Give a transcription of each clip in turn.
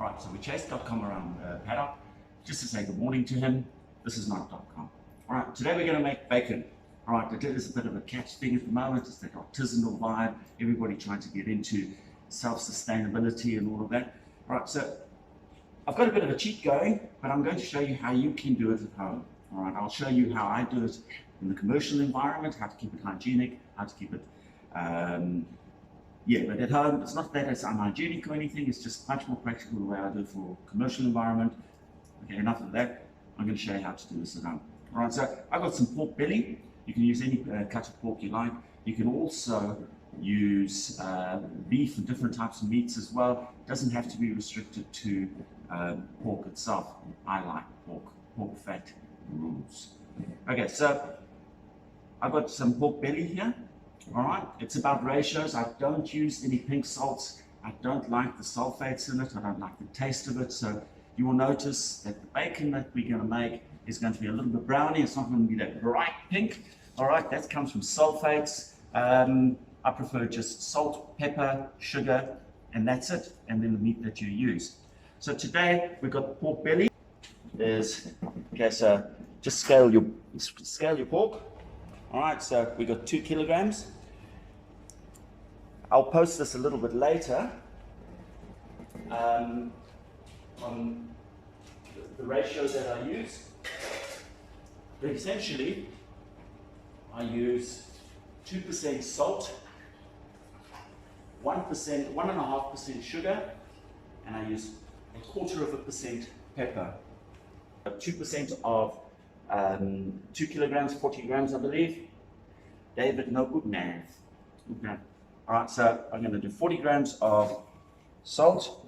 Right, so we chased .com around paddock just to say good morning to him. This is not .com. All right, today we're going to make bacon. All right, it is a bit of a catch thing at the moment. It's that artisanal vibe. Everybody trying to get into self-sustainability and all of that. All right, so I've got a bit of a cheat going, but I'm going to show you how you can do it at home. All right, I'll show you how I do it in the commercial environment, how to keep it hygienic, how to keep it, but at home, it's not that it's unhygienic or anything, it's just much more practical the way I do it for commercial environment. Okay, enough of that. I'm going to show you how to do this at home. All right, so I've got some pork belly. You can use any cut of pork you like. You can also use beef and different types of meats as well. It doesn't have to be restricted to pork itself. I like pork fat rules. Okay, so I've got some pork belly here. All right, it's about ratios. I don't use any pink salts. I don't like the sulfates in it. I don't like the taste of it. So you will notice that the bacon that we're going to make is going to be a little bit browny. It's not going to be that bright pink. All right, that comes from sulfates. I prefer just salt, pepper, sugar, and that's it. And then the meat that you use. So today we've got pork belly. Okay, so just scale your pork. All right, so we got 2 kilograms. I'll post this a little bit later on the ratios that I use. But essentially, I use 2% salt, 1.5% sugar, and I use 0.25% pepper. 2% of 2 kilograms, 40 grams, I believe. David, no good math. Okay. All right, so I'm going to do 40 grams of salt.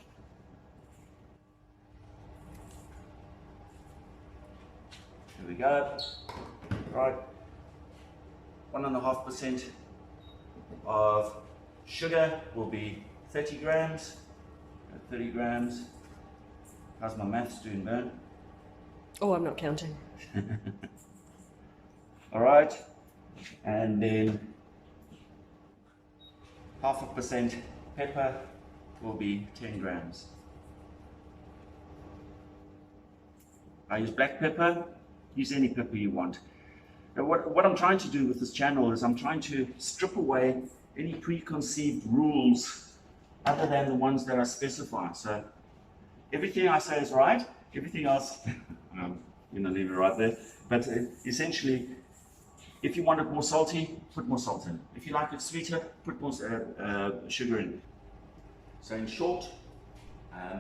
Here we go. All right. 1.5% of sugar will be 30 grams. 30 grams. How's my maths doing, Bern? Oh, I'm not counting. All right, and then 0.5% pepper will be 10 grams. I use black pepper. Use any pepper you want. Now, what I'm trying to do with this channel is I'm trying to strip away any preconceived rules other than the ones that I specify. So everything I say is right. Everything else, I'm going to leave it right there. But essentially, if you want it more salty, put more salt in. If you like it sweeter, put more sugar in. So in short,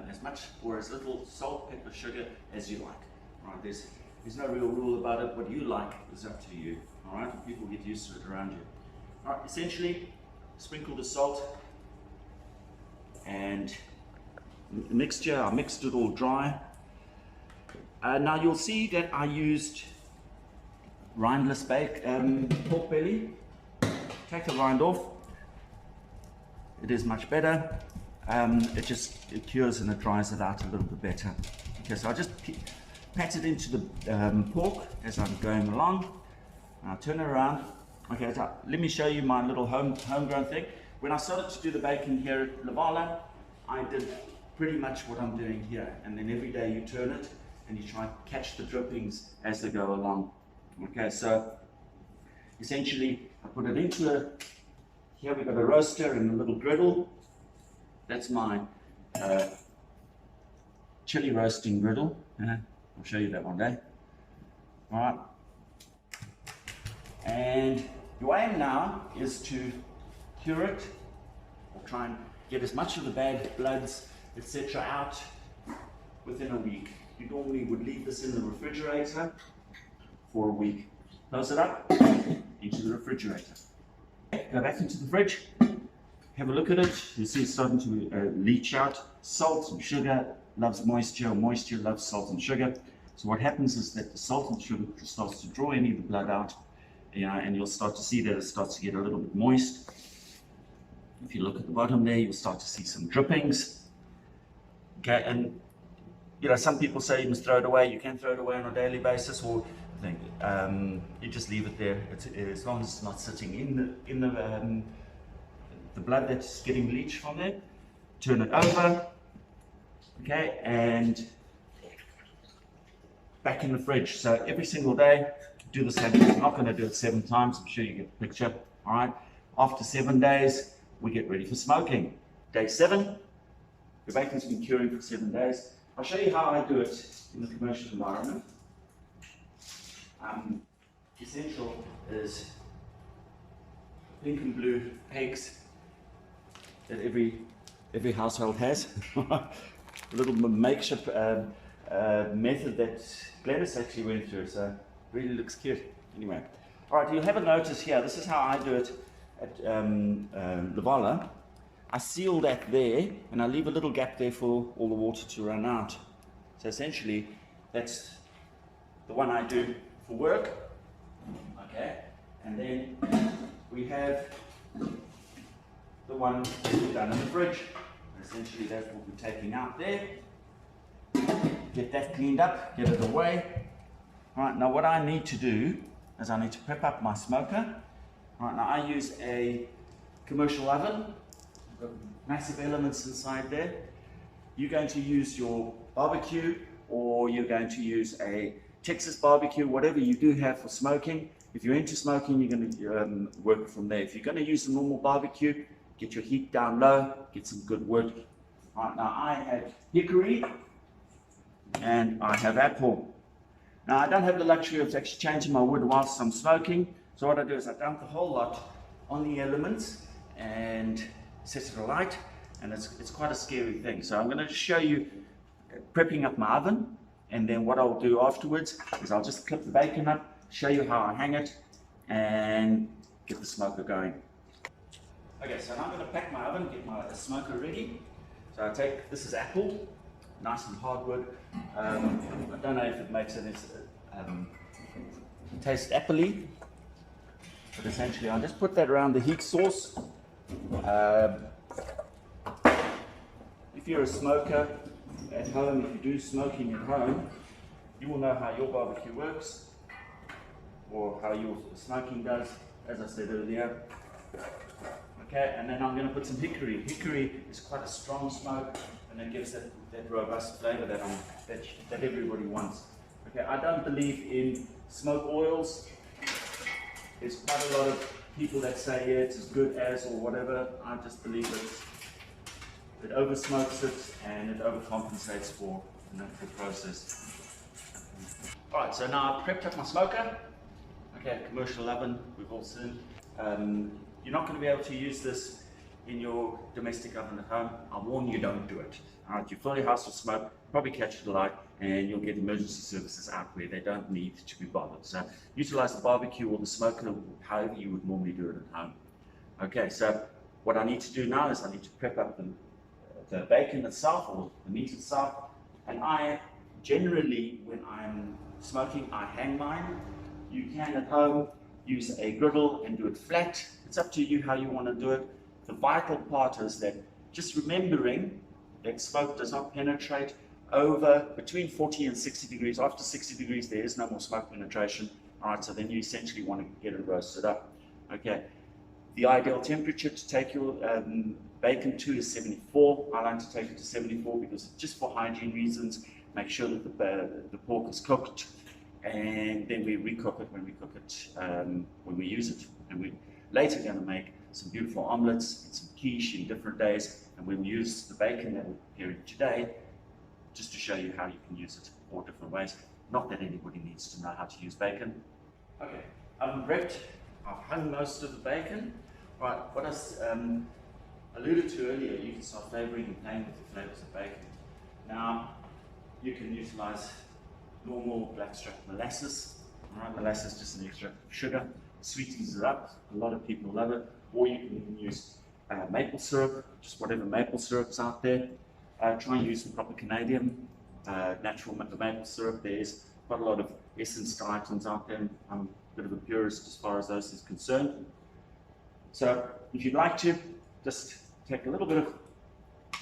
as much or as little salt, pepper, sugar as you like. All right, there's no real rule about it. What you like is up to you. All right, people get used to it around you. All right, essentially, sprinkle the salt and the mixture. I mixed it all dry. Now you'll see that I used rindless pork belly. Take the rind off. It is much better. It cures and it dries it out a little bit better. Okay, so I just pat it into the pork as I'm going along. I'll turn it around. Okay, so let me show you my little homegrown thing. When I started to do the bacon here at LaValla, I did pretty much what I'm doing here. And then every day you turn it and you try and catch the drippings as they go along. Okay, so essentially I put it into here we've got a roaster and a little griddle. That's my chili roasting griddle. I'll show you that one day. All right. And your aim now is to cure it or try and get as much of the bad bloods, etc. out within a week. You normally would leave this in the refrigerator for a week. Close it up into the refrigerator. Go back into the fridge. Have a look at it. You see it's starting to leach out. Salt and sugar loves moisture. Moisture loves salt and sugar. So what happens is that the salt and sugar starts to draw any of the blood out, and you'll start to see that it starts to get a little bit moist. If you look at the bottom there, you'll start to see some drippings. Okay, and some people say you must throw it away. You can throw it away on a daily basis, or you just leave it there. As long as it's not sitting in the blood that's getting bleached from there. Turn it over. Okay, and back in the fridge. So every single day, do the same thing. I'm not going to do it 7 times. I'm sure you get the picture. All right. After 7 days, we get ready for smoking. Day 7, your bacon's been curing for 7 days. I'll show you how I do it in the commercial environment. Essential is pink and blue eggs that every household has. A little makeshift method that Gladys actually went through, so really looks cute. Anyway, all right, you'll have a notice here. This is how I do it at LaValla. I seal that there, and I leave a little gap there for all the water to run out. So essentially, that's the one I do for work. Okay, and then we have the one done in the fridge. Essentially, that's what we're taking out there. Get that cleaned up, get it away. All right, now what I need to do is I need to prep up my smoker. All right, now I use a commercial oven. I've got massive elements inside there. You're going to use your barbecue, or you're going to use a Texas barbecue, whatever you do have for smoking. If you're into smoking, you're going to work from there. If you're going to use a normal barbecue, get your heat down low, get some good wood. All right, now I have hickory and I have apple. Now I don't have the luxury of actually changing my wood whilst I'm smoking, so what I do is I dump the whole lot on the elements and set it alight, and it's quite a scary thing. So I'm going to show you prepping up my oven, and then what I'll do afterwards is I'll just clip the bacon up, show you how I hang it, and get the smoker going. Okay, so now I'm going to pack my oven, get my smoker ready. So I take, this is apple, nice and hardwood. I don't know if it makes it taste appley, but essentially I'll just put that around the heat source. If you're a smoker at home, if you do smoking at home, you will know how your barbecue works, or how your smoking does, as I said earlier. Okay, and then I'm going to put some hickory. Hickory is quite a strong smoke, and it gives that robust flavor that everybody wants. Okay, I don't believe in smoke oils. There's quite a lot of people that say, yeah, it's as good as or whatever. I just believe it over smokes it and it overcompensates for the natural process. All right, so now I've prepped up my smoker. Okay, commercial oven, we've all seen. You're not going to be able to use this in your domestic oven at home. I warn you, don't do it. All right, you fill your house with smoke, probably catch the light, and you'll get emergency services out where they don't need to be bothered. So utilize the barbecue or the smoker however you would normally do it at home. Okay, so what I need to do now is I need to prep up the bacon itself, or the meat itself. And I generally, when I'm smoking, I hang mine. You can at home use a griddle and do it flat. It's up to you how you want to do it. The vital part is that just remembering that smoke does not penetrate over between 40 and 60 degrees. After 60 degrees, there is no more smoke penetration. All right, so then you essentially want to get it roasted up. Okay, the ideal temperature to take your bacon to is 74. I like to take it to 74 because just for hygiene reasons, make sure that the pork is cooked, and then we recook it when we cook it, when we use it. And we're later going to make some beautiful omelets and some quiche in different days, and we'll use the bacon that we're preparing today just to show you how you can use it 4 different ways. Not that anybody needs to know how to use bacon. Okay, oven prepped. I've hung most of the bacon. Right, what I alluded to earlier, you can start flavoring and playing with the flavors of bacon. Now, you can utilize normal blackstrap molasses. All right, molasses is just an extract of sugar, sweetens it up. A lot of people love it. Or you can even use maple syrup, just whatever maple syrup's out there. Try and use some proper Canadian natural maple syrup. There's quite a lot of essence items out there. I'm a bit of a purist as far as those is concerned. So if you'd like to, just take a little bit of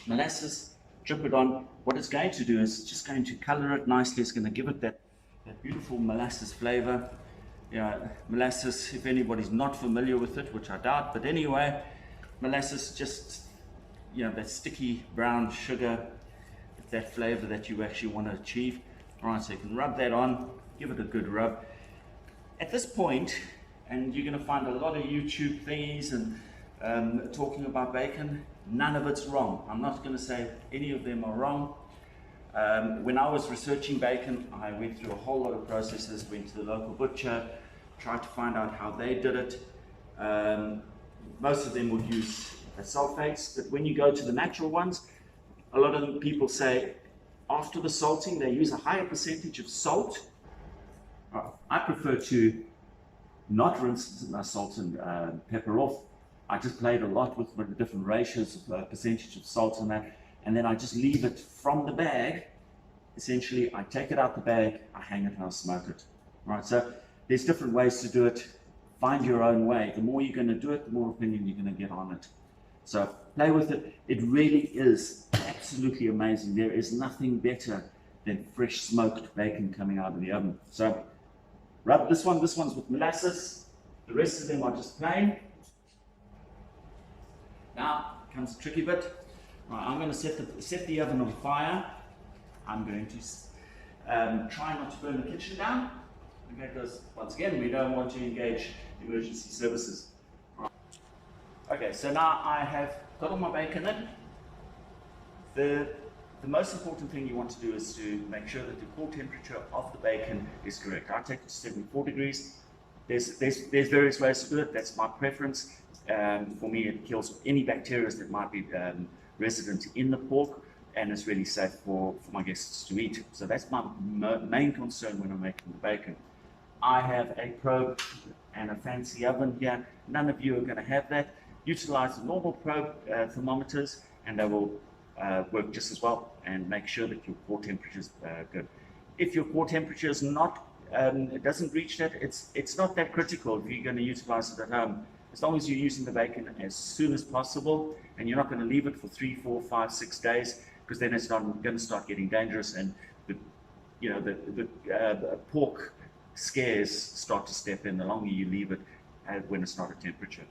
molasses, drip it on. What it's going to do is just going to color it nicely. It's going to give it that beautiful molasses flavor. Yeah, molasses, if anybody's not familiar with it, which I doubt, but anyway, molasses just, you know, that sticky brown sugar. that flavor that you actually want to achieve. All right, so you can rub that on, give it a good rub. At this point, and you're going to find a lot of YouTube thingies and talking about bacon, none of it's wrong. I'm not going to say any of them are wrong. When I was researching bacon, I went through a whole lot of processes, went to the local butcher, tried to find out how they did it. Most of them would use sulfates, but when you go to the natural ones, a lot of the people say after the salting they use a higher percentage of salt. I prefer to not rinse my salt and pepper off. I just played a lot with the different ratios of percentage of salt and that, and then I just leave it from the bag. Essentially, I take it out the bag, I hang it and I smoke it. Right, so there's different ways to do it. Find your own way. The more you're going to do it, the more opinion you're going to get on it. So play with it. It really is absolutely amazing. There is nothing better than fresh smoked bacon coming out of the oven. So rub this one. This one's with molasses. The rest of them are just plain. Now comes the tricky bit. Right, I'm going to set the oven on fire. I'm going to try not to burn the kitchen down. Okay, because once again, we don't want to engage emergency services. Right. Okay, so now I have got all my bacon in. The most important thing you want to do is to make sure that the core temperature of the bacon is correct. I take it to 74 degrees. There's various ways to do it. That's my preference. For me, it kills any bacteria that might be resident in the pork, and it's really safe for my guests to eat. So that's my main concern when I'm making the bacon. I have a probe and a fancy oven here. None of you are going to have that. Utilize the normal probe thermometers, and they will work just as well, and make sure that your core temperature is good. If your core temperature is not, it doesn't reach that, it's not that critical if you're going to utilize it at home. As long as you're using the bacon as soon as possible, and you're not going to leave it for 3, 4, 5, 6 days, because then it's going to start getting dangerous, and the pork scares start to step in the longer you leave it when it's not at temperature.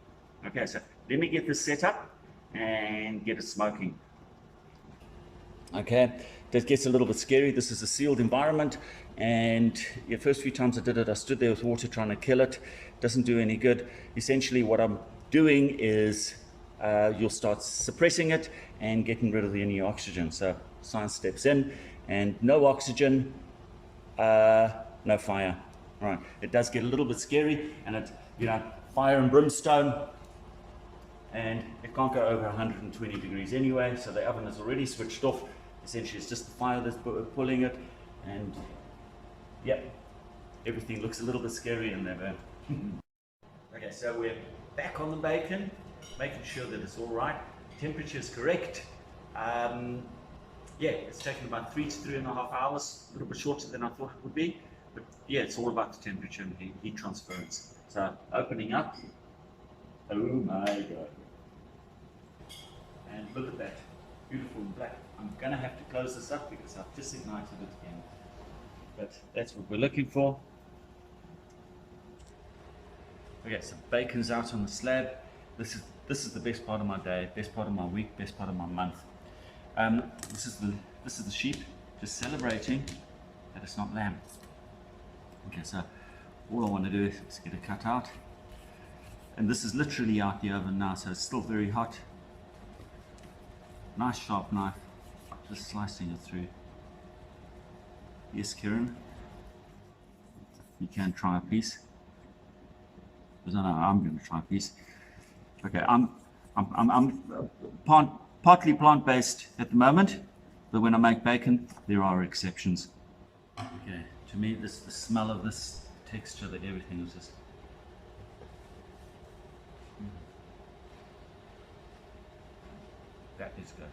Okay, so let me get this set up and get it smoking. Okay, that gets a little bit scary. This is a sealed environment, and the first few times I did it, I stood there with water trying to kill it. Doesn't do any good. Essentially what I'm doing is you'll start suppressing it and getting rid of any oxygen. So science steps in, and no oxygen, no fire. Right, it does get a little bit scary, and it, fire and brimstone, and it can't go over 120 degrees anyway, so the oven is already switched off. Essentially it's just the fire that's pulling it, and yep, everything looks a little bit scary in there. Okay, so we're back on the bacon, making sure that it's all right, temperature is correct. Yeah, it's taken about 3 to 3.5 hours, a little bit shorter than I thought it would be. But yeah, it's all about the temperature and heat transference. So opening up, oh my God. And look at that, beautiful and black. I'm gonna have to close this up because I've just ignited it again. But that's what we're looking for. Okay, so bacon's out on the slab. This is the best part of my day, best part of my week, best part of my month. This is the sheep just celebrating that it's not lamb. Okay, so all I want to do is get it cut out, and this is literally out the oven now, so it's still very hot. Nice sharp knife, just slicing it through. Yes, Kieran, you can try a piece. Because I know I'm going to try a piece. Okay, I'm partly plant-based at the moment, but when I make bacon, there are exceptions. Okay, to me, the smell of this texture, that everything is just. That is good.